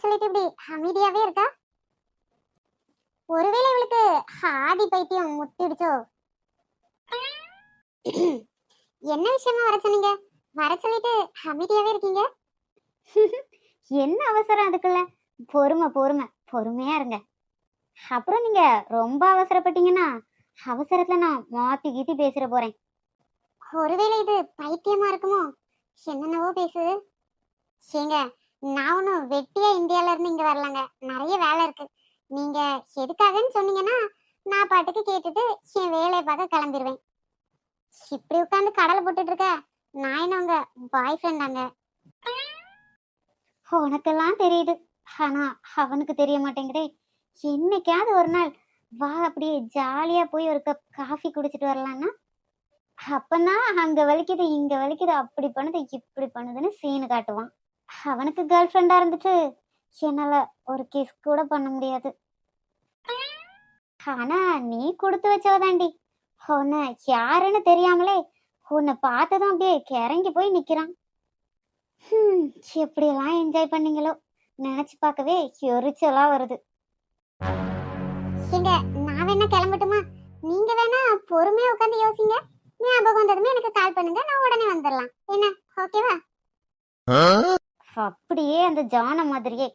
சொல்லிட்டு இப்படி அமைதியாவே இருக்கா? ஒருவேளை இவளுக்கு ஆதி பைத்தியம் முத்திடுச்சோ? என்ன விஷயமா வர சொன்னீங்க? வர சொல்லிட்டு அமைதியாவே இருக்கீங்க. என்ன அவசரம் அதுக்குள்ள? பொறுமை பொறுமை, பொறுமையா இருங்க. அப்புறம் நீங்க ரொம்ப அவசரப்பட்டீங்கன்னா அவசரத்துல நான் மாத்தி கீத்தி பேசிட போறேன். ஒருவேளை இது பைத்தியமா இருக்குமோ? என்னென்னவோ பேசுது. ஏங்க, நான் ஒன்றும் வெட்டியா இந்தியால இருந்து இங்க வரலங்க. நிறைய வேலை இருக்கு. நீங்க எதுக்காகன்னு சொன்னீங்கன்னா நான் பாட்டுக்கு கேட்டுட்டு என் வேலையை பார்க்க கிளம்பிடுவேன். இப்படி உட்காந்து கடலை போட்டுட்டு இருக்க நான் என்ன உங்க பாய் ஃப்ரெண்டாங்க? உனக்கெல்லாம் தெரியுது, ஆனா அவனுக்கு தெரிய மாட்டேங்குதே. என்னைக்காவது ஒரு நாள் வா, அப்படியே ஜாலியா போய் ஒரு கப் காஃபி குடிச்சிட்டு வரலான்னா அப்பதான் அங்க வலிக்குது இங்க வலிக்குது, அப்படி பண்ணுது இப்படி பண்ணுதுன்னு சீனு காட்டுவான். அவனுக்கு கேர்ள் ஃப்ரெண்டா இருந்துட்டு என்னால ஒரு கிஸ் கூட பண்ண முடியாது. ஆனா நீ கொடுத்து வச்சவதாண்டி. உன்னை யாருன்னு தெரியாமலே உன்னை பார்த்ததும் அப்படியே கிறங்கி போய் நிக்கிறான். எப்படியெல்லாம் என்ஜாய் பண்ணீங்களோ நினைச்சு பார்க்கவே எரிச்சலா வருது. எங்க நான் வேணா கிளம்பட்டுமா? நீங்க வேணா பொறுமையா உட்காந்து யோசிங்க. ஞாபகம் வந்ததுமே எனக்கு கால் பண்ணுங்க, நான் உடனே வந்துடலாம். என்ன, ஓகேவா? அப்படியே அந்த ஜான மாதிரியே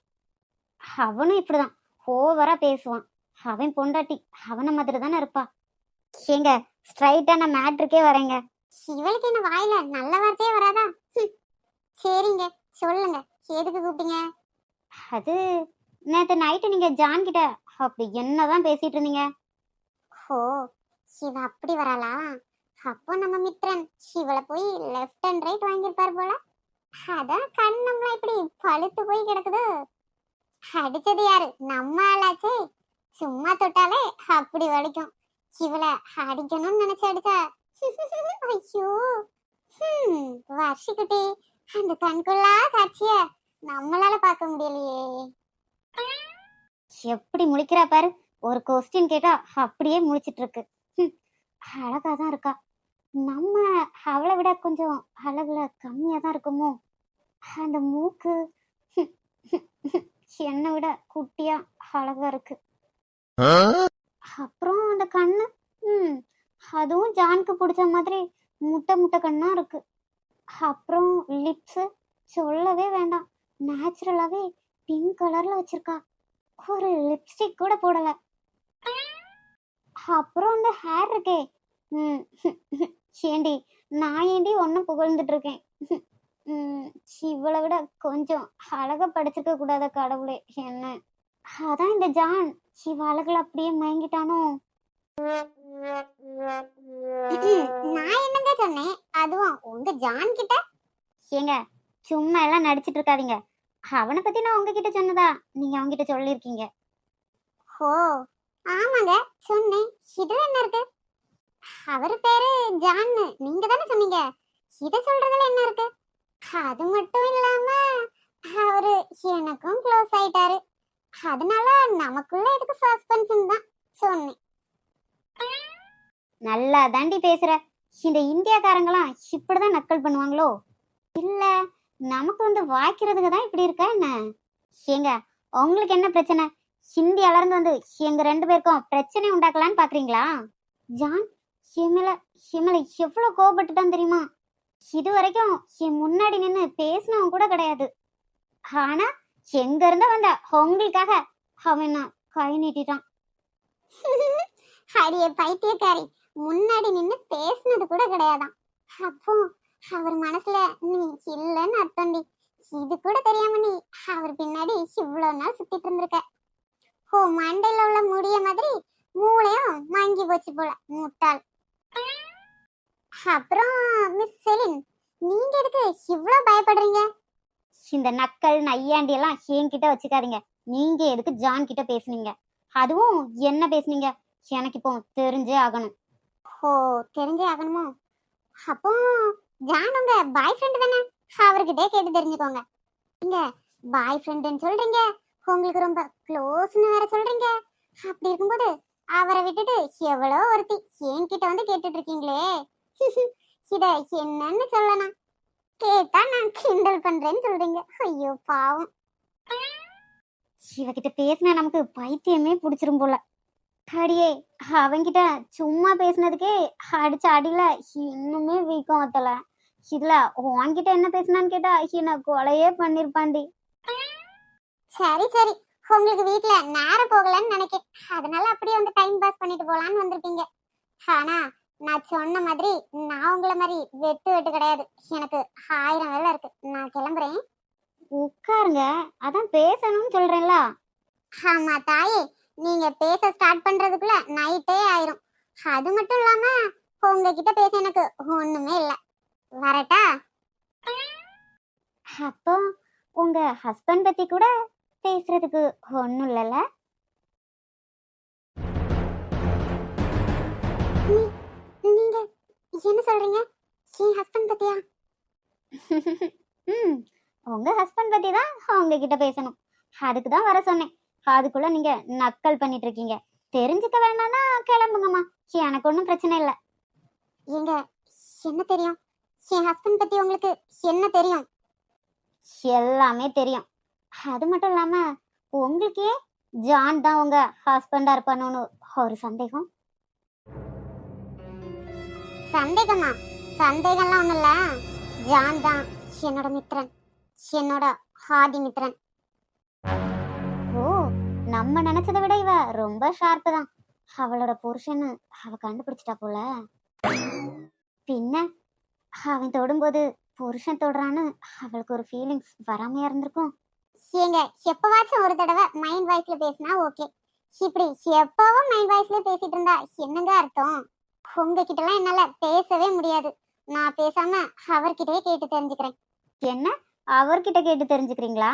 அவனும் இப்படிதான் ஓவரா பேசுவான். அவன் பொண்டாட்டி அவன மாதிரி தானே இருப்பா. ஏங்க, ஸ்ட்ரைட்டா நான் மேட்ருக்கே வரேங்க. இவளுக்கு என்ன வாயில நல்ல வார்த்தையே வராதா? சரிங்க, சொல்லுங்க, எதுக்கு கூப்பிட்டீங்க? அது நேத்து நைட்டு நீங்க ஜான் கிட்ட அப்படி என்னதான் பேசிட்டு இருந்தீங்க? ஓ, சிவ அப்படி வராளா? அப்போ நம்ம மித்ரன் சிவளை போய் லெஃப்ட் அண்ட் ரைட் வாங்கியிருப்பார் போல. அதான் கண் நம்மள இப்படி பழுத்து போய் கிடக்குது. அடிச்சது யாரு? நம்ம ஆளாச்சே. சும்மா தொட்டாலே அப்படி வலிக்கும். இவளை அடிக்கணும்னு நினைச்சு அடிச்சா ஐயோ. வர்ஷிக்குட்டி, அந்த கண்கொள்ளா காட்சிய நம்மளால பார்க்க முடியலையே. எப்படி முழிக்கிறா பாரு. ஒரு கொஸ்டின் கேட்டா அப்படியே முழிச்சிட்டு இருக்கு. அழகாதான் இருக்கா. நம்ம அவளை விட கொஞ்சம் அழகுல கம்மியா தான் இருக்குமோ? அந்த மூக்கு என்னை விட குட்டியா அழகா இருக்கு. அப்புறம் அந்த கண்ணு, அதுவும் ஜானுக்கு பிடிச்ச மாதிரி முட்டை முட்டை கண்ணா இருக்கு. அப்புறம் லிப்ஸ் சொல்லவே வேண்டாம், நேச்சுரலாவே பிங்க் கலர்ல வச்சிருக்கா. ஒரு லிப்ஸ்டிக் கூட போடல. அப்புறம் அந்த ஹேர் இருக்கே, ஏண்டி நான் ஏண்டி ஒன்னும் புகழ்ந்துட்டு இருக்கேன். இவளை விட கொஞ்சம் அழகா படிச்சிருக்க கூடாத கடவுளே என்ன. அதான் இந்த ஜான் இவ அழகுல அப்படியே மயங்கிட்டானோ. நான் என்னங்க சொன்னேன், அதுவும் உங்க ஜான் கிட்ட? ஏங்க, சும்மா எல்லாம் நடிச்சிட்டு இருக்காதீங்க. அவனை பத்தி நான் உங்ககிட்ட சொன்னதா நீங்க அவங்கிட்ட சொல்லிருக்கீங்க. ஓ ஆமாங்க, சொன்னேன். இதுல என்ன இருக்கு? அவரு பேரு ஜான், நீங்க தானே சொன்னீங்க. இத சொல்றதுல என்ன இருக்கு? அது மட்டும் இல்லாம அவரு எனக்கும் க்ளோஸ் ஆயிட்டாரு. அதனால நமக்குள்ள எதுக்கு சஸ்பென்ஸ் தான் சொன்னேன். நல்லா தாண்டி பேசுற. இந்த இந்தியாக்காரங்களாம் இப்படிதான் நக்கல் பண்ணுவாங்களோ? இல்ல நமக்கு வந்து வாய்க்கிறதுக்கு தான் இப்படி இருக்கா என்ன? ஏங்க, உங்களுக்கு என்ன பிரச்சனை? ஹிந்தி அலர்ந்து வந்து எங்க 2 பேருக்கும் பிரச்சனை உண்டாக்கலான்னு பாக்குறீங்களா? ஜான் ஹிமல எவ்வளவு கோபப்பட்டுட்டான் தெரியுமா? இது வரைக்கும் என் முன்னாடி நின்று பேசினவன் கூட கிடையாது. ஆனா எங்க இருந்த வந்த உங்களுக்காக அவன் நான் கை நீட்டிட்டான். அடியே பைத்தியக்காரி, முன்னாடி நின்று பேசினது கூட கிடையாதான். அப்போ அவர் மனசுல நீ இல்லன்னு அர்த்தம்டி. இது கூட தெரியாம நீ அவர் பின்னாடி இவ்வளவு நாள் சுத்திட்டு இருந்திருக்க. ஓ மண்டையில உள்ள முடிய மாதிரி மூளையும் மங்கி போச்சு போல, முட்டாள். அப்புறம் மிஸ் செலின், நீங்க எதுக்கு இவ்வளவு பயப்படுறீங்க? இந்த நக்கல் நையாண்டி எல்லாம் என்கிட்ட வச்சுக்காதீங்க. நீங்க எதுக்கு ஜான் கிட்ட பேசுனீங்க? அதுவும் என்ன பேசுனீங்க எனக்கு இப்போ தெரிஞ்சே ஆகணும். ஓ தெரிஞ்சே ஆகணுமோ? அப்போ ஜான் உங்க பாய் ஃப்ரெண்ட் தானே? அவர்கிட்டே கேட்டு தெரிஞ்சுக்கோங்க. நீங்க பாய் ஃப்ரெண்டுன்னு சொல்றீங்க, உங்களுக்கு ரொம்ப க்ளோஸ்னு வேற சொல்றீங்க. அப்படி இருக்கும்போது அவரை விட்டுட்டு எவ்வளோ ஒருத்தி என்கிட்ட வந்து கேட்டுட்டு இருக்கீங்களே, இத என்னன்னு சொல்லணும்? கேட்டா நான் கிண்டல் பண்றேன்னு சொல்றீங்க. ஐயோ பாவம். இவகிட்ட பேசினா நமக்கு பைத்தியமே பிடிச்சிரும் போல. அடியே, அவன்கிட்ட சும்மா பேசினதுக்கே அடிச்ச அடியில இன்னுமே வீக்கம் ஆத்தல. இதுல உன்கிட்ட என்ன பேசினான்னு கேட்டா என்ன கொலையே பண்ணிருப்பாண்டி. சரி சரி, உங்களுக்கு வீட்ல நேரம் போகலன்னு நினைக்கிறேன், அதனால அப்படியே வந்து டைம் பாஸ் பண்ணிட்டு போலான்னு வந்திருப்பீங்க. ஆனா நான் சொன்ன மாதிரி நான் உங்களை மாதிரி வெட்டு வெட்டு கிடையாது. எனக்கு 1000 வேலை இருக்கு. நான் கிளம்புறேன். உட்காருங்க, அதான் பேசணும்னு சொல்றேன்ல. ஆமா தாயே, நீங்க பேச ஸ்டார்ட் பண்றதுக்குள்ள நைட்டே ஆயிரும். அது மட்டும் இல்லாம உங்ககிட்ட பேச எனக்கு ஒண்ணுமே இல்ல. வரட்டா? அப்போ உங்க ஹஸ்பண்ட் பத்தி கூட பேசுறதுக்கு ஒண்ணும் இல்லல? நீங்க என்ன சொல்றீங்க? என் ஹஸ்பண்ட் பத்தியா? உங்க ஹஸ்பண்ட் பத்தி தான் உங்ககிட்ட பேசணும், அதுக்கு தான் வர சொன்னேன். அதுக்குள்ள நீங்க நக்கல் பண்ணிட்டு இருக்கீங்க. தெரிஞ்சுக்க வேணாம்னா கிளம்புங்கம்மா, எனக்கு ஒன்றும் பிரச்சனை இல்லை. எங்க என்ன தெரியும்? என் ஹஸ்பண்ட் பத்தி உங்களுக்கு என்ன தெரியும்? எல்லாமே தெரியும். அது மட்டும் இல்லாம உங்களுக்கே ஜான் தான் உங்க ஹஸ்பண்டா இருப்பானு ஒரு சந்தேகம். சந்தேகமா? சந்தேகம்லாம் ஒண்ணும் இல்ல. ஜான் தான் என்னோட மித்ரன், என்னோட ஆதி மித்ரன். ஓ, நம்ம நினைச்சதை விட இவ ரொம்ப ஷார்ப்பு தான். அவளோட புருஷன்னு அவ கண்டுபிடிச்சிட்டா போல. பின்ன அவன் தொடும்போது புருஷன் தொடுறான்னு அவளுக்கு ஒரு ஃபீலிங்ஸ் வராமையா இருந்திருக்கும். ஏங்க, எப்பவாச்சும் ஒரு தடவை மைண்ட் வாய்ஸ்ல பேசினா ஓகே. இப்படி எப்பவும் மைண்ட் வாய்ஸ்ல பேசிட்டு இருந்தா என்னங்க அர்த்தம்? உங்ககிட்ட எல்லாம் என்னால பேசவே முடியாது. நான் பேசாம அவர்கிட்டயே கேட்டு தெரிஞ்சுக்கிறேன். என்ன, அவர்கிட்ட கேட்டு தெரிஞ்சுக்கிறீங்களா?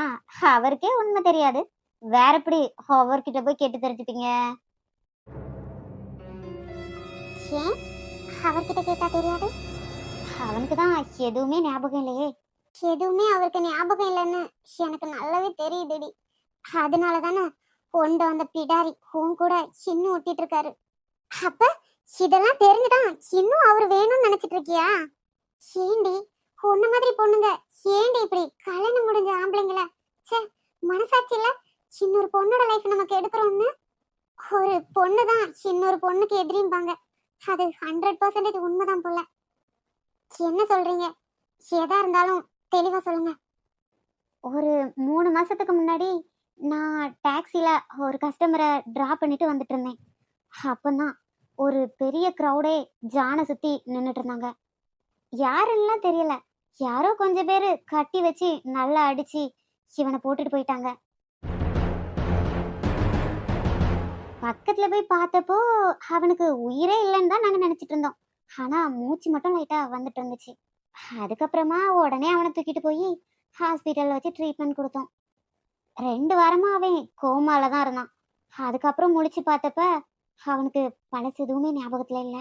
அவருக்கே உண்மை தெரியாது, வேற எப்படி அவர்கிட்ட போய் கேட்டு தெரிஞ்சுப்பீங்க? ஏன் அவர்கிட்ட கேட்டா தெரியாது? அவனுக்கு தான் எதுவுமே ஞாபகம் இல்லையே. எதுவுமே அவருக்கு ஞாபகம் இல்லைன்னு எனக்கு நல்லாவே தெரியுதுடி. அதனால தானே கொண்டு வந்த பிடாரி உன் கூட சின்ன ஒட்டிட்டு இருக்காரு. அப்ப இதெல்லாம் தெரிஞ்சுதான் இன்னும் அவர் வேணும்னு நினைச்சிட்டு இருக்கியா? ஏண்டி உன்ன மாதிரி பொண்ணுங்க ஏண்டி இப்படி கல்யாணம் முடிஞ்ச ஆம்பளைங்கள மனசாட்சி இல்ல இன்னொரு பொண்ணோட லைஃப் நமக்கு எடுக்கிறோம்னு? ஒரு பொண்ணு தான் இன்னொரு பொண்ணுக்கு எதிரிம்பாங்க, அது 100% உண்மைதான் போல. என்ன சொல்றீங்க? எதா இருந்தாலும் தெளிவா சொல்லுங்க. ஒரு 3 மாசத்துக்கு முன்னாடி நான் டாக்ஸில ஒரு கஸ்டமரை டிராப் பண்ணிட்டு வந்துட்டு இருந்தேன். அப்பதான் ஒரு பெரிய க்ரௌடே ஜானை சுத்தி நின்றுட்டு இருந்தாங்க. யாருன்னெலாம் தெரியல, யாரோ கொஞ்சம் பேர் கட்டி வச்சு நல்லா அடிச்சு இவனை போட்டுட்டு போயிட்டாங்க. பக்கத்துல போய் பார்த்தப்போ அவனுக்கு உயிரே இல்லைன்னு தான் நாங்க நினைச்சிட்டு இருந்தோம். ஆனா மூச்சு மட்டும் லைட்டா வந்துட்டு இருந்துச்சு. அதுக்கப்புறமா உடனே அவனை தூக்கிட்டு போய் ஹாஸ்பிட்டல்ல வச்சு ட்ரீட்மெண்ட் கொடுத்தோம். 2 வாரமா அவன் கோமால தான் இருந்தான். அதுக்கப்புறம் முழிச்சு பார்த்தப்ப அவனுக்கு பழசு எதுவுமே ஞாபகத்துல இல்ல.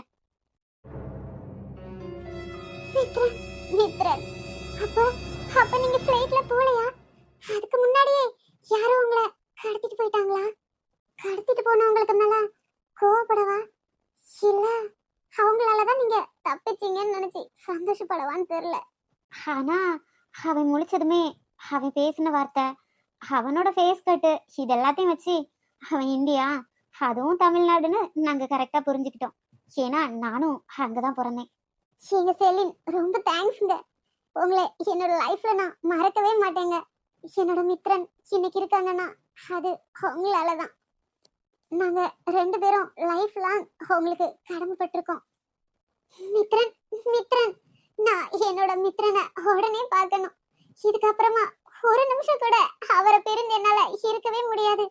அப்ப நீங்க ஃளைட்ல போலையா? அதுக்கு முன்னாடியே யாரோ உங்களை கடத்திட்டு போயிட்டாங்களா? கடத்திட்டு போனவங்களுக்கு மேல கோவப்படவா இல்ல அவங்களாலதான் நீங்க தப்பிச்சீங்கன்னு நினைச்சு சந்தோஷப்படவான்னு தெரியல. ஆனா அவன் முழிச்சதுமே அவன் பேசின வார்த்தை, அவனோட ஃபேஸ் கட்டு, இது எல்லாத்தையும் வச்சு அவன் இந்தியா அதுவும் தமிழ்நாடுன்னு நாங்க கரெக்டா புரிஞ்சுக்கிட்டோம். ஏன்னா நானும் அங்கதான் பிறந்தேன். எங்க செலின், ரொம்ப தேங்க்ஸ்ங்க. உங்களை என்னோட லைஃப்ல நான் மறக்கவே மாட்டேங்க. என்னோட மித்ரன் இன்னைக்கு இருக்காங்கன்னா அது உங்களாலதான். நாங்க 2 பேரும் லைஃப் லாங் உங்களுக்கு கடமைப்பட்டிருக்கோம். மித்ரன், மித்ரன், நான் என்னோட மித்ரனை உடனே பார்க்கணும். இதுக்கப்புறமா ஒரு நிமிஷம் கூட அவரை பிரிந்து என்னால இருக்கவே முடியாது.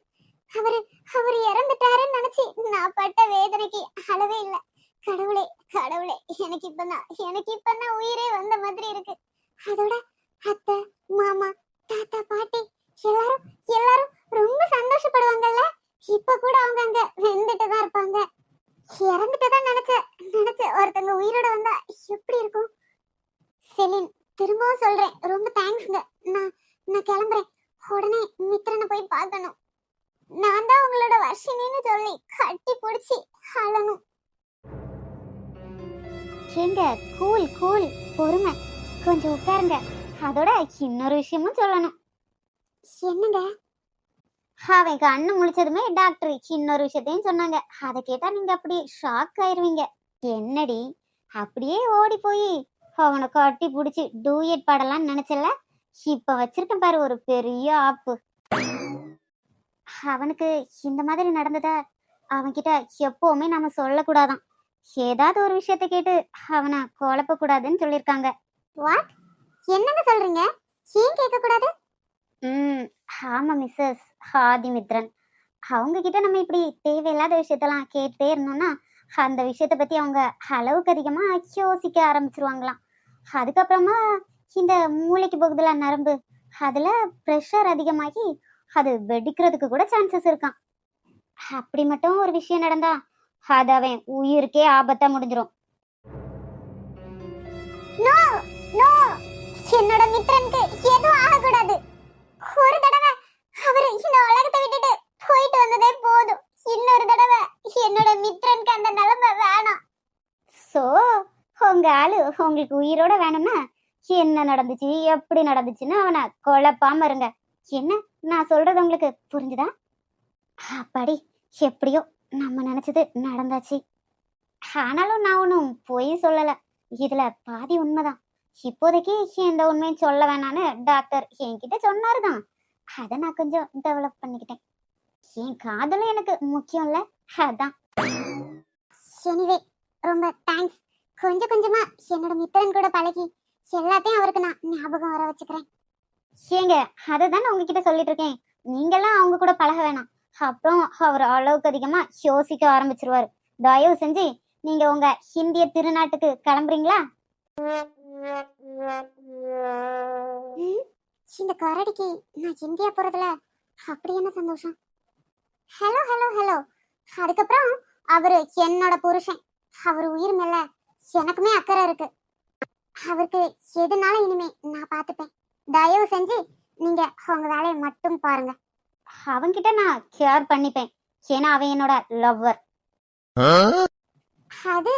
அவர் இறந்துட்டாருன்னு நினைச்சு நான் பட்ட வேதனைக்கு அளவே இல்லை. கடவுளே கடவுளே, எனக்கு இப்பதான் உயிரே வந்த மாதிரி இருக்கு. அதோட அத்தை, மாமா, தாத்தா, பாட்டி எல்லாரும் எல்லாரும் ரொம்ப சந்தோஷப்படுவாங்கல்ல. இப்ப கூட அவங்க அங்க வெந்துட்டு தான் இருப்பாங்க. இறந்துட்டுதான் நினைச்ச ஒருத்தங்க உயிரோட வந்தா எப்படி இருக்கும்? செலின், திரும்பவும் சொல்றேன், ரொம்ப தேங்க்ஸ்ங்க. நான் கிளம்புறேன். உடனே மித்ரனை போய் பார்க்கணும். நான் தான் உங்களோட வர்ஷினின்னு சொல்லி கட்டி பிடிச்சி அழணும். ஏங்க, கூல் கூல், பொறுமை, கொஞ்சம் உட்காருங்க. அதோட இன்னொரு விஷயமும் சொல்லணும். என்னங்க? அவன் கண்ணு முழிச்சதுமே டாக்டர் இன்னொரு விஷயத்தையும் சொன்னாங்க. அதை கேட்டா நீங்க அப்படி ஷாக் ஆயிருவீங்க. என்னடி அப்படியே ஓடி போய் அவனை கட்டி பிடிச்சி டூயட் பாடலாம்னு நினைச்சல, இப்ப வச்சிருக்கேன் பாரு ஒரு பெரிய ஆப்பு. அவனுக்கு இந்த மாதிரி நடந்ததா அவன்கிட்ட எப்பவுமே நாம சொல்லக்கூடாதான். ஏதாவது ஒரு விஷயத்த கேட்டு அவனை குழப்ப கூடாதுன்னு சொல்லியிருக்காங்க. வாட்? என்னங்க சொல்றீங்க? ஏன் கேட்க கூடாது? ஆமா மிஸ்ஸஸ் ஆதிமித்ரன். அவங்க கிட்ட நம்ம இப்படி தேவையில்லாத விஷயத்தெல்லாம் கேட்டே இருந்தோம்னா அந்த விஷயத்த பத்தி அவங்க அளவுக்கு அதிகமா யோசிக்க ஆரம்பிச்சிருவாங்களாம். அதுக்கப்புறமா இந்த மூளைக்கு போகுதுல நரம்பு, அதுல ப்ரெஷர் அதிகமாகி அது வெடிக்கிறதுக்கு கூட சான்சஸ் இருக்கான். அப்படி மட்டும் ஒரு விஷயம் நடந்தா அது அவன் உயிருக்கே ஆபத்தா முடிஞ்சிரும். என்னோட மித்ரனுக்கு எதுவும் ஆகக்கூடாது. ஒரு தடவை அவரு இந்த உலகத்தை விட்டுட்டு போயிட்டு வந்ததே போதும். இன்னொரு தடவை என்னோட மித்ரனுக்கு அந்த நிலைமை வேணாம். சோ உங்க ஆளு உங்களுக்கு உயிரோட வேணும்னா என்ன நடந்துச்சு எப்படி நடந்துச்சுன்னு அவனை குழப்பாம இருங்க. என்ன நான் சொல்றது உங்களுக்கு புரிஞ்சுதா? அப்படி எப்படியோ நம்ம நினைச்சது நடந்தாச்சு. ஆனாலும் நான் ஒன்றும் பொய் சொல்லல. இதுல பாதி உண்மைதான். இப்போதைக்கு எந்த உண்மையும் சொல்ல வேணான்னு டாக்டர் என்கிட்ட சொன்னாருதான். அதை நான் கொஞ்சம் டெவலப் பண்ணிக்கிட்டேன். என் காதலும் எனக்கு முக்கியம் இல்ல, அதான். எனிவே ரொம்ப தேங்க்ஸ். கொஞ்சம் கொஞ்சமா என்னோட மித்திரன் கூட பழகி எல்லாத்தையும் அவருக்கு நான் ஞாபகம் வர வச்சுக்கிறேன். ஏங்க அதை தான் உங்ககிட்ட சொல்லிட்டு இருக்கேன். நீங்கெல்லாம் அவங்க கூட பழக வேணாம். அப்புறம் அவர் அளவுக்கு அதிகமா யோசிக்க ஆரம்பிச்சிருவாரு. தயவு செஞ்சு நீங்க உங்க இந்திய திருநாட்டுக்கு கிளம்புறீங்களா? இந்த கரடிக்கு நான் இந்தியா போறதுல அப்படி என்ன சந்தோஷம். Hello hello hello. அதுக்கப்புறம் அவரு என்னோட புருஷன். அவர் உயிர் மேல எனக்குமே அக்கறை இருக்கு. அவருக்கு எதுனால இனிமே நான் பாத்துப்பேன். தயவு செஞ்சு நீங்க அவங்க வேலையை மட்டும் பாருங்க. அவன்கிட்ட நான் கேர் பண்ணிப்பேன். ஏன்னா அவன் என்னோட லவ்வர். அது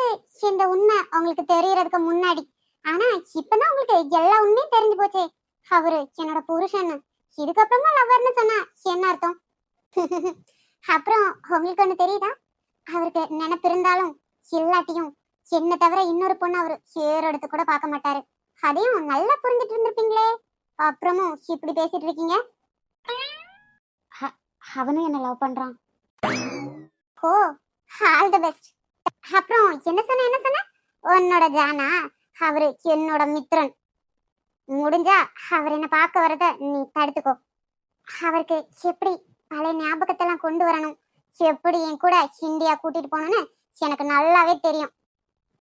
இந்த உண்மை உங்களுக்கு தெரியறதுக்கு முன்னாடி. ஆனா இப்பதான் உங்களுக்கு எல்லா உண்மையும் தெரிஞ்சு போச்சே. அவரு என்னோட புருஷன். இதுக்கப்புறமா லவ்வர்னு சொன்னா என்ன அர்த்தம்? அப்புறம் உங்களுக்கு ஒண்ணு தெரியுதா? அவருக்கு நினைப்பு இருந்தாலும் இல்லாட்டியும் என்ன தவிர இன்னொரு பொண்ணு அவரு சேர் எடுத்து கூட பார்க்க மாட்டாரு. அதையும் நல்லா புரிஞ்சுட்டு இருந்திருப்பீங்களே. அப்புறமும் இப்படி பேசிட்டு இருக்கீங்க. அவனும் என்ன லவ் பண்றான். ஓ, ஆல் தி பெஸ்ட். அப்புறம் என்ன சொன்ன உன்னோட ஜானா? அவரு என்னோட மித்ரன். முடிஞ்சா அவர் என்ன பார்க்க வரத நீ தடுத்துக்கோ. அவருக்கு எப்படி பழைய ஞாபகத்தெல்லாம் கொண்டு வரணும், எப்படி என் கூட இந்தியா கூட்டிட்டு போகணும்னு எனக்கு நல்லாவே தெரியும்.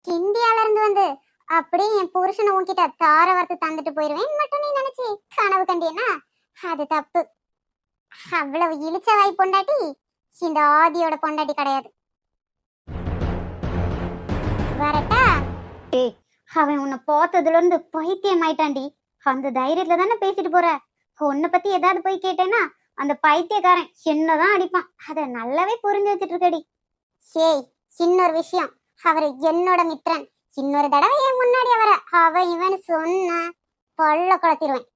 இந்தியால இருந்து வந்து அப்படியே என் புருஷனை உன்கிட்ட தார வார்த்தை தந்துட்டு போயிருவேன் மட்டும் நீ நினைச்சு கனவு கண்டியனா அது தப்பு. அவ்வளவு இழிச்ச வாய் பொண்டாட்டி இந்த ஆதியோட பொண்டாட்டி கிடையாது. வரட்டா? அவன் உன்னை பார்த்ததுல இருந்து பைத்தியம் ஆயிட்டாண்டி. அந்த தைரியத்துல தானே பேசிட்டு போற. உன்னை பத்தி ஏதாவது போய் கேட்டேன்னா அந்த பைத்தியக்காரன் என்னதான் அடிப்பான். அத நல்லாவே புரிஞ்சு வச்சுட்டு இருக்கடி. ஏய், இன்னொரு விஷயம், அவரு என்னோட மித்ரன். இன்னொரு தடவை என் முன்னாடி அவரை அவன் இவன் சொன்ன கொள்ள குளத்திடுவேன்.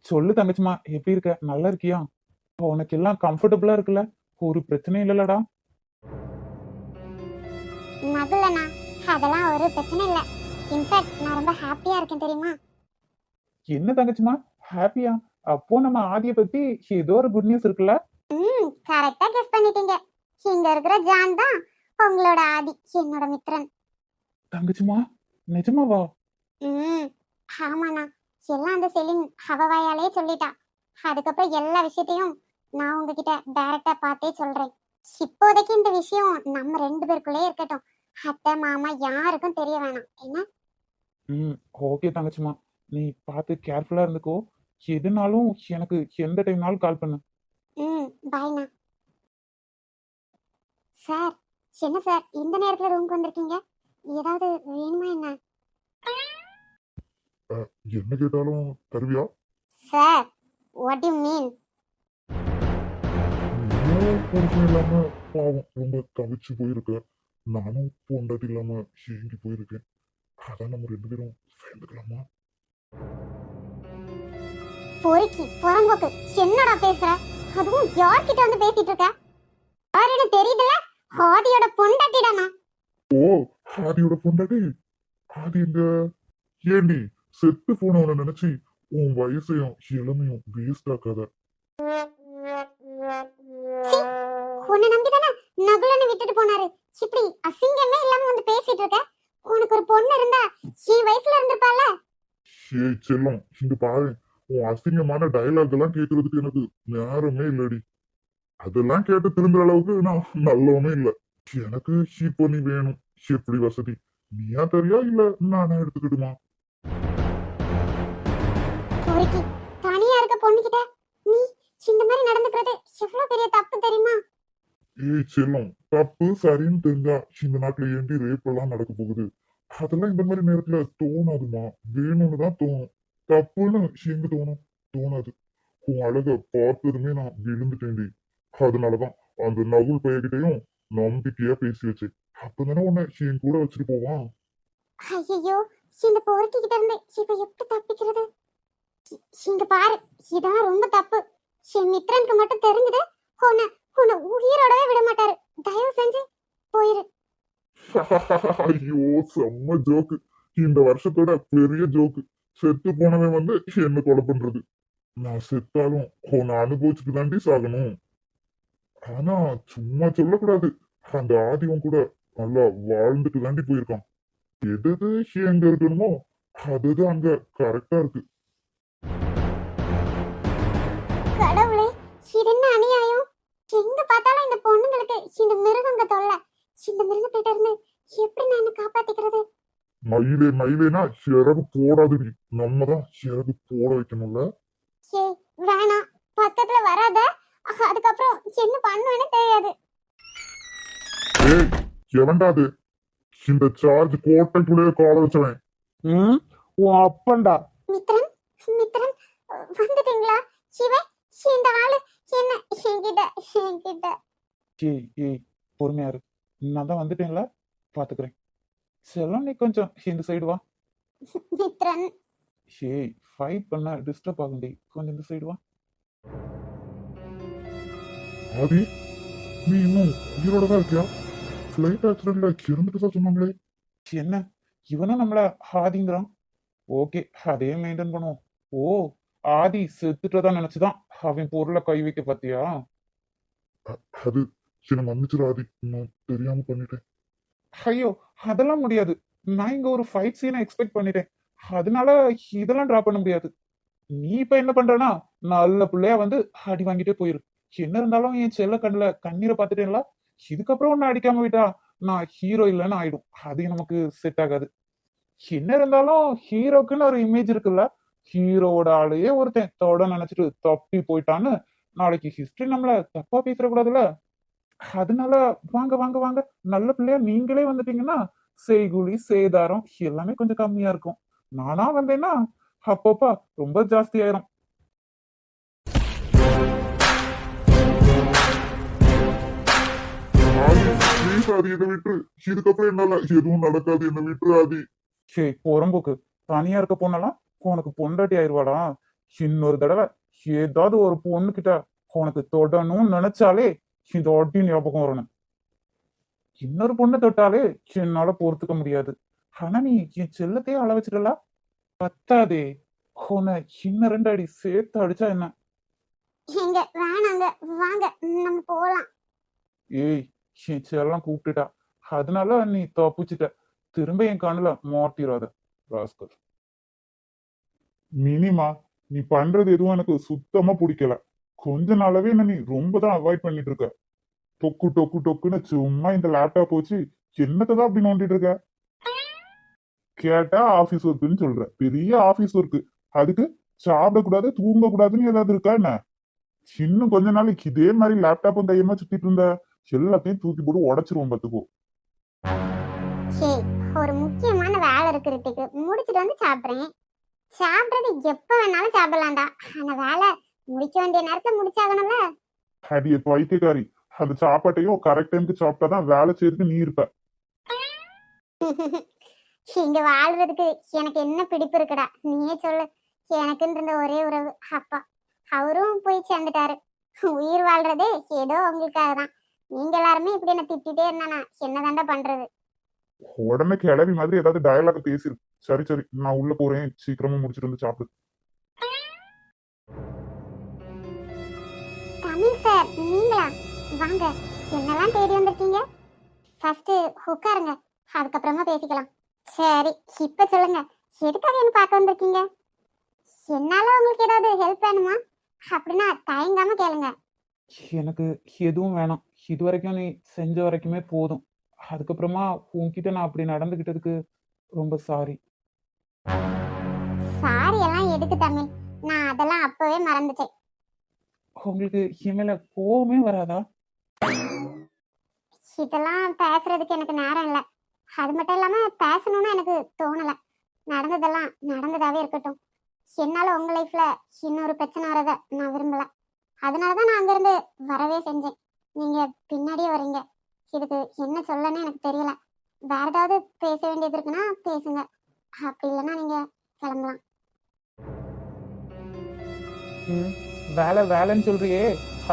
சொல்லு தங்கச்சிமா, எப்படி இருக்க? நல்லா இருக்கியா? உனக்கு எல்லாம் கம்ஃபர்டபுளா இருக்குல்ல? ஒரு பிரச்சனையும் இல்லலடா? நகுலண்ணா, அதெல்லாம் ஒரு பிரச்சனை இல்ல. இன்ஃபேக்ட் நான் ரொம்ப ஹாப்பியா இருக்கேன் தெரியுமா? என்ன தங்கச்சிமா ஹாப்பியா? அப்போ நம்ம ஆதிய பத்தி ஏதோ ஒரு குட் நியூஸ் இருக்குல்ல? கரெக்டா கெஸ் பண்ணிட்டீங்க. இங்க இருக்கிற ஜான் தான் உங்களோட ஆதி, என்னோட மித்ரன். தங்கச்சிமா நிஜமாவா? ஆமாண்ணா, எல்லாம் அந்த செலின் அவவாயாலே சொல்லிட்டா. அதுக்கப்புறம் எல்லா விஷயத்தையும் நான் உங்ககிட்ட டைரக்டா பார்த்தே சொல்றேன். இப்போதைக்கு இந்த விஷயம் நம்ம 2 பேருக்குள்ளே இருக்கட்டும். அத்தை மாமா யாருக்கும் தெரிய வேணாம். என்ன? ஓகே தங்கச்சிமா, நீ பார்த்து கேர்ஃபுல்லா இருந்துக்கோ. எதுனாலும் எனக்கு எந்த டைம்னாலும் கால் பண்ணு. பாய்ண்ணா. சார், என்ன சார் இந்த நேரத்துல ரூமுக்கு வந்திருக்கீங்க? ஏதாவது வேணுமா என்ன? என்ன கேட்டாலும் தருவியா? Sir, what you mean? புருஷன் இல்லாம பாவம் ரொம்ப தவிச்சு போயிருக்க. நானும் பொண்டாட்டி இல்லாம ஏங்கி போயிருக்கேன். அதான் நம்ம 2 பேரும் சேர்ந்துக்கலாமா? பொறுக்கி புறம்போக்கு என்னடா பேசுற? அதுவும் யார்கிட்ட வந்து பேசிட்டு இருக்க? யாருன்னு தெரியுதுல? ஆதியோட பொண்டாட்டிடா நான். ஓ, ஆதியோட பொண்டாட்டி. ஆதி எங்க? ஏண்டி செத்து போனவனை நினைச்சு உன் வயசையும் இளமையும் வேஸ்ட் ஆக்காத. சீ, உன்னை நம்பிதானே நகுலன்னு விட்டுட்டு போனாரு. இப்படி அசிங்கமே இல்லாம வந்து பேசிட்டு இருக்க. உனக்கு ஒரு பொண்ணு இருந்தா என் வயசுல இருந்திருப்பால. ஏய் செல்லம், இங்க பாரு, உன் அசிங்கமான டயலாக் எல்லாம் கேட்கறதுக்கு எனக்கு நேரமே இல்லடி. அதெல்லாம் கேட்டு திரும்புற அளவுக்கு நான் நல்லவனே இல்ல. எனக்கு இப்போ நீ வேணும். எப்படி வசதி? நீயா தரியா இல்ல நானா எடுத்துக்கிட்டுமா? பொறுக்கி தனியா இருக்க பொண்ணுகிட்ட நீ இந்த மாதிரி நடந்துக்கிறது எவ்வளவு பெரிய தப்பு தெரியுமா? ஏய் செல்லம், தப்பு சரின்னு தெரிஞ்சா இந்த நாட்டுல ஏண்டி ரேப் எல்லாம் நடக்க போகுது? அதெல்லாம் இந்த மாதிரி நேரத்துல தோணாதுமா. வேணும்னு தான் தோணும். தப்புன்னு எங்க தோணும்? தோணாது. உன் அழக பார்த்ததுமே நான் விழுந்துட்டேன்டி. அதனாலதான் அந்த நகுல் பையகிட்டையும் நம்பிக்கையா பேசி வச்சேன். அப்பதானே உன்னை என் கூட வச்சுட்டு போவான். ஐயோ, இந்த பொறுக்கி கிட்ட இருந்து இப்ப எப்படி தப்பிக்கிறது? இங்க பாரு, இதான் ரொம்ப தப்பு. என் மித்ரனுக்கு மட்டும் தெரிஞ்சது உன்னை உன்னை உயிரோடவே விட மாட்டாரு. தயவு செஞ்சு போயிரு. ஐயோ, செம்ம ஜோக்கு. இந்த வருஷத்தோட பெரிய ஜோக்கு. செத்து போனவன் வந்து என்ன கொலை பண்றது? நான் செத்தாலும் உன்னை அனுபவிச்சுட்டு தாண்டி சாகணும். ஆனா சும்மா சொல்லக்கூடாது. அந்த ஆதிவன் கூட நல்லா வாழ்ந்துட்டு தாண்டி போயிருக்கான். எது எது எங்க இருக்கணுமோ அது அங்க கரெக்டா இருக்கு. கடவுளே, இது என்ன அநியாயம்? எங்க பார்த்தாலும் இந்த பொண்ணுங்களுக்கு இந்த மிருகங்க தொல்லை. இந்த மிருகத்திட்ட இருந்து எப்படி நான் என்ன காப்பாத்திக்கிறது? மயிலே மயிலேனா சிறகு போடாதுடி. நம்ம தான் சிறகு போட வைக்கணும்ல. ஏய், வேணாம், பக்கத்துல வராத. அதுக்கப்புறம் என்ன பண்ணுவேன்னு தெரியாது. ஏய், எவன்டாது இந்த சார்ஜ் கோட்டைக்குள்ளேயே கால வச்சவன்? ம், உன் அப்பன்டா. மித்ரன், மித்ரன், வந்துட்டீங்களா? சிவன், இந்த ஆளு என்ன என்கிட்ட. ஏய் ஏய், பொறுமையா இரு. நான் தான் வந்துட்டேன்ல, பாத்துக்கிறேன். செல்லம், நீ கொஞ்சம் இந்த சைடு வா. மித்ரன், ஏய், ஃபைட் பண்ண டிஸ்டர்ப் ஆகுண்டி, கொஞ்சம் இந்த சைடு வா. ஆதி, நீ இன்னும் உயிரோட தான் இருக்கியா? ஃபிளைட் ஆக்சிடென்ட்ல இறந்துட்டு தான் சொன்னாங்களே. என்ன, இவனா நம்மள ஆதிங்கிறான்? ஓகே, அதே மெயின்டைன் பண்ணுவோம். ஓ, ஆதி செத்துட்டதா நினைச்சுதான் அவன் பொருளை கை வைக்க பாத்தியா? அது என்ன மன்னிச்சிரு ஆதி, நான் தெரியாம பண்ணிட்டேன். ஐயோ, அதெல்லாம் முடியாது. நான் இங்க ஒரு ஃபைட் சீனை எக்ஸ்பெக்ட் பண்ணிட்டேன். அதனால இதெல்லாம் டிரா பண்ண முடியாது. நீ இப்ப என்ன பண்றனா, நல்ல பிள்ளையா வந்து அடி வாங்கிட்டே போயிரு. என்ன இருந்தாலும் என் செல்ல கண்ணுல கண்ணீரை பார்த்துட்டேன்ல, இதுக்கப்புறம் ஒன்னு அடிக்காம விட்டா நான் ஹீரோ இல்லைன்னு ஆயிடும். அது நமக்கு செட் ஆகாது. என்ன இருந்தாலும் ஹீரோக்குன்னு ஒரு இமேஜ் இருக்குல்ல. ஹீரோவோட ஆளையே ஒருத்தன் தொட நினைச்சிட்டு தப்பி போயிட்டான்னு நாளைக்கு ஹிஸ்டரி நம்மள தப்பா பேசிடக்கூடாதுல்ல. அதனால வாங்க வாங்க வாங்க, நல்ல பிள்ளையா நீங்களே வந்துட்டீங்கன்னா செய்கூலி சேதாரம் எல்லாமே கொஞ்சம் கம்மியா இருக்கும். நானா வந்தேன்னா அப்பப்பா ரொம்ப ஜாஸ்தி ஆயிரும். ஆதி, ப்ளீஸ் ஆதி, என்னை விட்டுரு. இதுக்கப்புறம் என்னால எதுவும் நடக்காது, என்னை விட்டுரு ஆதி. சரி, புறம்போக்கு, தனியா இருக்க பொண்ணெல்லாம் உனக்கு பொண்டாட்டி ஆயிடுவாடா. இன்னொரு தடவை ஏதாவது ஒரு பொண்ணு கிட்ட உனக்கு தொடணும்னு நினைச்சாலே இந்த அடி ஞாபகம் வரணும். இன்னொரு பொண்ணை தொட்டாலே என்னால பொறுத்துக்க முடியாது. ஆனா நீ என் செல்லத்தையே அள வச்சிடல, பத்தாதே. உன்னை இன்னும் 2 அடி சேர்த்து அடிச்சா என்ன? எங்க வேணாங்க, வாங்க நம்ம போலாம். ஏய், என் செல்லம் கூப்பிட்டுட்டா, அதனால நீ தப்பிச்சிட்ட. திரும்ப என் கண்ணுல மாட்டிராத ராஸ்கல். மினிமா, நீ பண்றது எதுவும் எனக்கு சுத்தமா பிடிக்கல. கொஞ்ச நாளாவே என்ன நீ ரொம்ப தான் அவாய்ட் பண்ணிட்டு இருக்க. டொக்கு டொக்கு டொக்குன்னு சும்மா இந்த லேப்டாப் வச்சு என்னத்தான் அப்படி நோண்டிட்டு இருக்க? கேட்டா ஆபீஸ் ஒர்க்குன்னு சொல்ற. பெரிய ஆபீஸ் ஒர்க்கு. அதுக்கு சாப்பிடக்கூடாது தூங்க கூடாதுன்னு ஏதாவது இருக்கா என்ன? இன்னும் கொஞ்ச நாளைக்கு இதே மாதிரி லேப்டாப்பும் கையமா சுத்திட்டு இருந்த எல்லாத்தையும் தூக்கி போட்டு உடைச்சிருவோம் பாத்துக்கோ. சரி, ஒரு முக்கியமான வேலை இருக்கு ரித்திக்கு, முடிச்சிட்டு வந்து சாப்பிடுறேன். சாப்பிடுறது எப்ப வேணாலும் சாப்பிடலாம்டா. அந்த வேலை முடிக்க வேண்டிய நேரத்துல முடிச்சாகணும்ல. அடிய பைத்தியக்காரி, அந்த சாப்பாட்டையும் கரெக்ட் டைமுக்கு சாப்பிட்டாதான் வேலை செய்யறதுக்கு நீ இருப்ப. இங்க வாழ்றதுக்கு எனக்கு என்ன பிடிப்பு இருக்குடா, நீயே சொல்லு. எனக்குன்னு இருந்த ஒரே உறவு அப்பா. அவரும் போய் சேர்ந்துட்டாரு. உயிர் வாழ்றதே ஏதோ உங்களுக்காக தான். நீங்க எல்லாருமே இப்படி என்ன திட்டிட்டே இருந்தா என்னதாண்டா பண்றது? உடனே கிளவி மாதிரி ஏதாவது டயலாக் பேசிரு. சரி சரி, நான் உள்ள போறேன், சீக்கிரமா முடிச்சிட்டு வந்து சாப்பிடு. தமிழ் சார் நீங்களா? வாங்க, என்னெல்லாம் தேடி வந்திருக்கீங்க? ஃபர்ஸ்ட் உட்காருங்க, அதுக்கப்புறமா பேசிக்கலாம். சரி, இப்ப சொல்லுங்க, எதுக்காக என்ன பார்க்க வந்திருக்கீங்க? என்னால உங்களுக்கு ஏதாவது ஹெல்ப் வேணுமா? அப்படின்னா தயங்காம கேளுங்க. எனக்கு எதுவும் வேணாம். இது வரைக்கும் நீ செஞ்ச வரைக்குமே போதும். அதுக்கப்புறமா உன்கிட்ட நான் அப்படி நடந்துக்கிட்டதுக்கு ரொம்ப சாரி. சாரி எல்லாம் எதுக்கு தமிழ்? நான் அதெல்லாம் அப்பவே மறந்துட்டேன். உங்களுக்கு என் மேல கோவமே வராதா? இதெல்லாம் பேசுறதுக்கு எனக்கு நேரம் இல்லை. அது மட்டும் இல்லாம பேசணும்னு எனக்கு தோணல. நடந்ததெல்லாம் நடந்ததாவே இருக்கட்டும். என்னால உங்க லைஃப்ல இன்னொரு பிரச்சனை வரத நான் விரும்பல. அதனாலதான் நான் அங்கிருந்து வரவே செஞ்சேன். நீங்க பின்னாடியே வரீங்க. இதுக்கு என்ன சொல்லன்னு எனக்கு தெரியல. வேற ஏதாவது பேச வேண்டியது இருக்குன்னா பேசுங்க. அப்படி இல்லைன்னா நீங்க கிளம்பலாம். ம், வேலை வேலைன்னு சொல்றியே,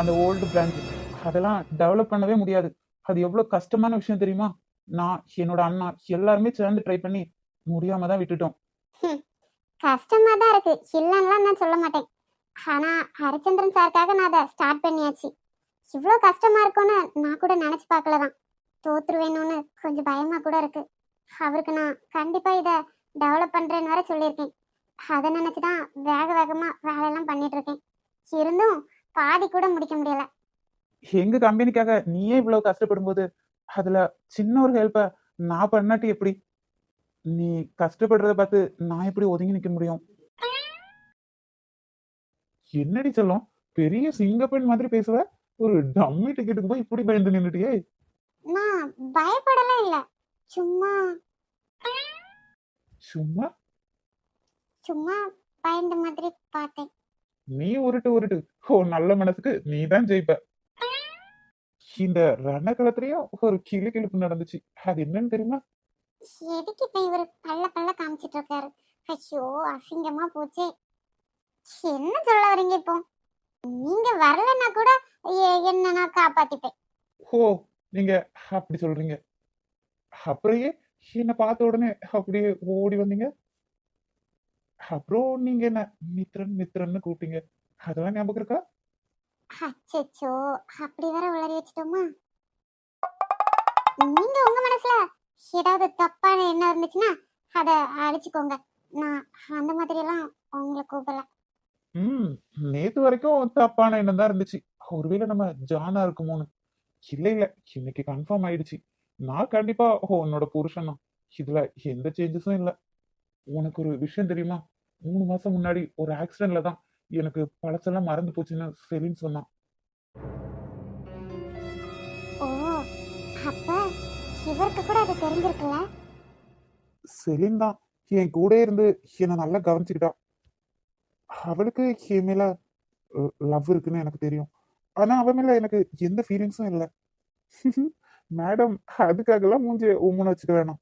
அந்த ஓல்டு பிரான்ச் அதெல்லாம் டெவலப் பண்ணவே முடியாது. அது எவ்வளவு கஷ்டமான விஷயம் தெரியுமா? நான் என்னோட அண்ணா எல்லாருமே சேர்ந்து ட்ரை பண்ணி முடியாம தான் விட்டுட்டோம். கஷ்டமா தான் இருக்கு, இல்லைன்னா நான் சொல்ல மாட்டேன். ஆனா ஹரிச்சந்திரன் சாருக்காக நான் அதை ஸ்டார்ட் பண்ணியாச்சு. இவ்வளோ கஷ்டமா இருக்கும்னு நான் கூட நினைச்சு பார்க்கலதான். தோத்துருவேணும்னு கொஞ்சம் பயமா கூட இருக்கு. அவருக்கு நான் கண்டிப்பா இதை டெவலப் பண்றேன்னு வேற சொல்லியிருக்கேன். அதை நினைச்சுதான் வேக வேகமா வேலையெல்லாம் பண்ணிட்டு இருக்கேன். இருந்தும் பாதி கூட முடிக்க முடியல. எங்க கம்பெனிக்காக நீயே இவ்வளவு கஷ்டப்படும் போது அதுல சின்ன ஒரு ஹெல்ப்ப நான் பண்ணாட்டி எப்படி? நீ கஷ்டப்படுறத பார்த்து நான் எப்படி ஒதுங்கி நிக்க முடியும்? என்னடி சொல்லும், பெரிய சிங்கப்பெண் மாதிரி பேசுவ, ஒரு டம்மி டிக்கெட்டுக்கு போய் இப்படி பயந்து நின்னுட்டியே. நான் பயப்படலாம் இல்ல, சும்மா சும்மா சும்மா பயந்த மாதிரி பார்த்தேன். நீ உருட்டு உருட்டு, ஓ நல்ல மனசுக்கு நீ தான் ஜெயிப்ப. இந்த ரணக்களத்திலயும் ஒரு கிளி கிழிப்பு நடந்துச்சு, அது என்னன்னு தெரியுமா? எதுக்கு இப்ப இவர் பல்ல பல்ல காமிச்சிட்டு இருக்காரு? ஐயோ, அசிங்கமா போச்சே. என்ன சொல்ல வரீங்க இப்போ? நீங்க வரலன்னா கூட என்ன நான் காப்பாத்திப்பேன். ஓ, நீங்க அப்படி சொல்றீங்க. அப்படியே என்ன பார்த்த உடனே அப்படியே ஓடி வந்தீங்க. அப்புறம் நீங்க என்ன மித்ரன் மித்ரன்னு கூப்பிட்டீங்க, அதெல்லாம் ஞாபகம் இருக்கா? அச்சச்சோ, அப்படி வேற உளறி வச்சிட்டோமா? நீங்க உங்க மனசுல ஏதாவது தப்பான எண்ணம் இருந்துச்சுன்னா அத அழிச்சுக்கோங்க. நான் அந்த மாதிரி எல்லாம் உங்களை கூப்பிடல. ம், நேத்து வரைக்கும் தப்பான எண்ணம் தான் இருந்துச்சு. ஒருவேளை நம்ம ஜானா இருக்குமோன்னு. இல்ல இல்ல, இன்னைக்கு கன்ஃபார்ம் ஆயிடுச்சு. நான் கண்டிப்பா உன்னோட புருஷன் தான். இதுல எந்த சேஞ்சஸும் இல்ல. உனக்கு ஒரு விஷயம் தெரியுமா? 3 மாசம் முன்னாடி ஒரு ஆக்சிடென்ட்ல தான் எனக்கு பழசெல்லாம் மறந்து போச்சுன்னு செலின் சொன்னான். ஓ, அப்ப இவருக்கு கூட அது தெரிஞ்சிருக்குல்ல? செலின் தான் என் கூட இருந்து என்னை நல்லா கவனிச்சுக்கிட்டா. அவளுக்கு என் மேல லவ் இருக்குன்னு எனக்கு தெரியும். ஆனா அவன் மேல எனக்கு எந்த ஃபீலிங்ஸும் இல்லை. மேடம், அதுக்காகலாம் மூஞ்சி உம்முன்னு வச்சுக்க வேணாம்.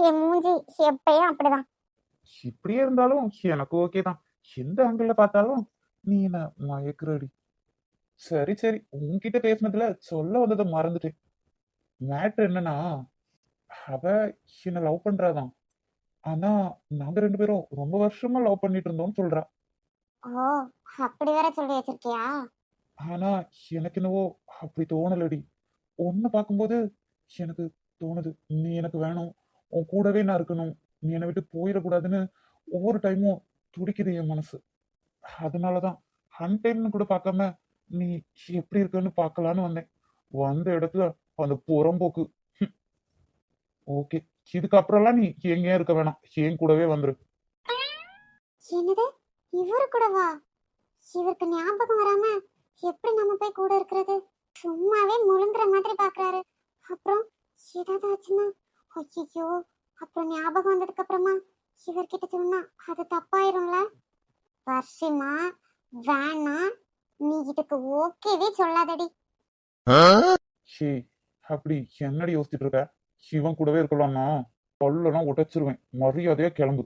என் மூஞ்சி எப்பயும் அப்படிதான். இப்படியே இருந்தாலும் எனக்கு ஓகே தான். எந்த ஆங்கிள் பார்த்தாலும் நீ என்ன மயக்குறடி. சரி சரி, உன்கிட்ட பேசினதுல சொல்ல வந்ததை மறந்துட்டேன். மேட்ரு என்னன்னா, அவ என்ன லவ் பண்றாதான். ஆனா நாங்க 2 பேரும் ரொம்ப வருஷமா லவ் பண்ணிட்டு இருந்தோம்னு சொல்றா. ஓ, அப்படி வேற சொல்லி வச்சிருக்கியா? ஆனா எனக்கு என்னவோ அப்படி தோணலடி. உன்னை பார்க்கும்போது எனக்கு தோணுது, நீ எனக்கு வேணும், உன் கூடவே நான் இருக்கணும், நீ என்னை விட்டு போயிடக்கூடாதுன்னு ஒவ்வொரு டைமும் துடிக்குது என் மனசு. அதனாலதான் அன்டைம்னு கூட பார்க்காம நீ எப்படி இருக்கன்னு பார்க்கலான்னு வந்தேன். வந்த இடத்துல அந்த புறம்போக்கு. ஓகே, இதுக்கப்புறம்லாம் நீ எங்கேயும் இருக்க வேணாம், என் கூடவே வந்துரு. என்னது, இவரு கூடவா? இவருக்கு ஞாபகம் வராம எப்படி நம்ம போய் கூட இருக்கிறது? சும்மாவே முழுங்குற மாதிரி பாக்குறாரு. அப்புறம் ஏதாவது ஆச்சுன்னா ஐயோ, அப்புறம் ஞாபகம் வந்ததுக்கு அப்புறமா இவர்கிட்ட சொன்னா அது தப்பாயிரும்ல. வர்ஷிமா, வேணா, நீ இதுக்கு ஓகேவே சொல்லாதடி. ஷே, அப்படி என்னடி யோசிச்சுட்டு இருக்க? இவன் கூடவே இருக்கலாம்னா பல்லெல்லாம் உடைச்சிருவேன். மரியாதையா கிளம்பு.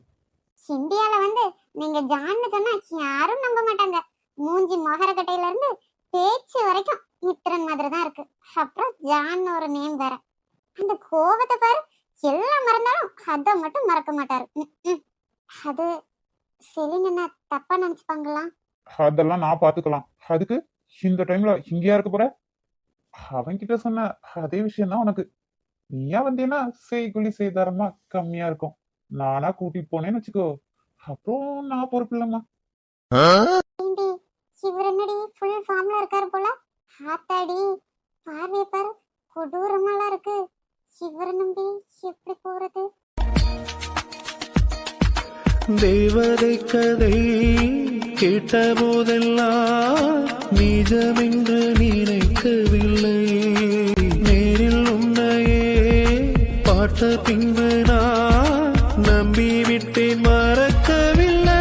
இந்தியால வந்து நீங்க ஜான்னு சொன்னா யாரும் நம்ப மாட்டாங்க. மூஞ்சி மொகரக்கட்டையில இருந்து பேச்சு வரைக்கும் மித்திரன் மாதிரி தான் இருக்கு. அப்புறம் ஜான்னு ஒரு நேம் வேற. அந்த கோவத்தை பாரு, எல்லாம் மறந்தாலும் அதை மட்டும் மறக்க மாட்டாரு. அது செலின் என்ன தப்பா நினைச்சுப்பாங்களா? அதெல்லாம் நான் பாத்துக்கலாம். அதுக்கு இந்த டைம்ல இங்கேயா இருக்க போற? அவன்கிட்ட சொன்ன அதே விஷயம் தான் உனக்கு. நீயா வந்தீங்கன்னா செய்குலி செய்தாரமா கம்மியா இருக்கும். நானா கூட்டிட்டு போனேன்னு வச்சுக்கோ, அப்புறம் நான் பொறுப்பு இல்லம்மா. ஏண்டி, இவர் என்னடி ஃபுல் ஃபார்ம்ல இருக்காரு போல. ஆத்தாடி, பார்வை பாரு, கொடூரமாலாம் இருக்கு. இவரை நம்பி எப்படி போறது? தேவதை கதை கேட்ட போதெல்லாம் நிஜமென்று நினைக்கவில்லை. நேரில் உன்னையே பார்த்த பின்பு நான் நம்பிவிட்டேன், மறக்கவில்லை.